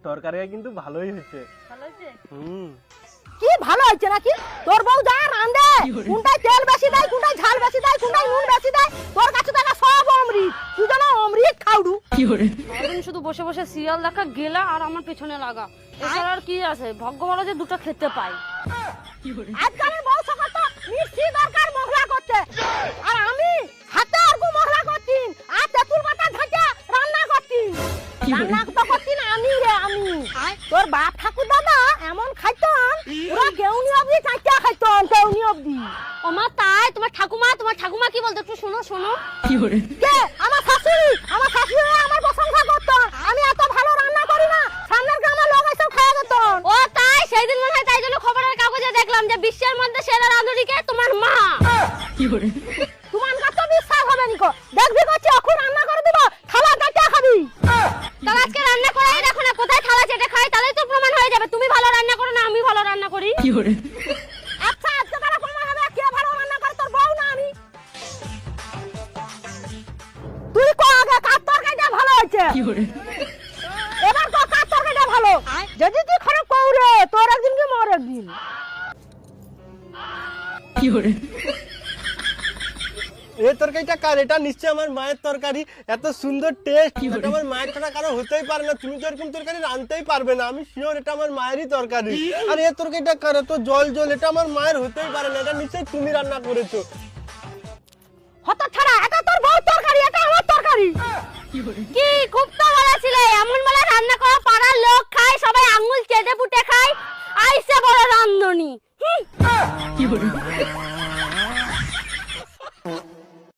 তরকারিটা কিন্তু ভালোই হয়েছে। ভালো হয়েছে? কি ভালো হয়েছে নাকি? তোর বউ যা রাঁধে, কোনটায় তেল বেশি দেয়, কোনটায় ঝাল বেশি দেয়, কোনটায় নুন বেশি দেয়, তোর কাছে দেখা সব অমৃত। তুই যেন অমৃত খাউডু। সারাদিন শুধু বসে বসে সিরিয়াল দেখা, গেলা আর আমার পেছনে লাগা, এছাড়া আর কি আছে? ভাগ্য ভালো যে দুটো খেতে পাই। আজকালের বউ সকল তো মিষ্টি দরকার মহলা করতে, আর আমি হাতে অর্গু মহলা করছি আর তেঁতুল পাতা ঢাকা রান্না করছি। রান্না তো করছি না আমি রে, আমি। তোর বাপ ঠাকুর দাদা এমন খাইতন, পুরা গেউনি অবধি চাইটা খাইতন, গেউনি অবধি। ও মা, তাই? তোমার ঠাকুমা কি বলতো একটু শোনো শোনো। কে? আমার শাশুড়ি। আমার শাশুড়ি আমার প্রশংসা করতো, আমি এত ভালো রান্না করি না, সামনের গ্রামের লোক এসব খাওয়া যেত। ও তাই? সেই দিন মনে হয় তাই জন্য খবরের কাগজে দেখলাম যে বিশ্বের মধ্যে সেরা রাঁধুনিকে তোমার মা। তোমার কাছে বিশ্বাস হবে নিকো, দেখবি করছি এখন রান্না করে দিব, থালা কাটা খাবি। তাহলে আজকে রান্না করাই রাখো না, কোথায় থালা চেটে খাই, তাহলেই তো প্রমাণ হয়ে যাবে তুমি ভালো রান্না করো না আমি ভালো রান্না করি। আচ্ছা আজকে তারা প্রমাণ হবে কে ভালো রান্না করে, তোর বউ না আমি? তুই কো আগে কার তরকারিটা ভালো হয়েছে? এবার কো কার তরকারিটা ভালো? যদি তুই খারাপ কও রে, তোর একদিন কি মোর একদিন। এই তরকারিটা কার? এটা নিশ্চয় আমার মায়ের তরকারি। এত সুন্দর টেস্ট, এটা আমার মায়ের ছাড়া কারো হতেই পারে না। তুমি তো এরকম তরকারি রাঁধতেই পারবে না, আমি শিওর এটা আমার মায়েরই তরকারি। আর এই তরকারিটা কার? এত জল জল, এটা আমার মায়ের হতেই পারে না, এটা নিশ্চয়ই তুমি রান্না করেছো। হত ছাড়া, এটা তোর বউ তরকারি, এটা আমার তরকারি। কি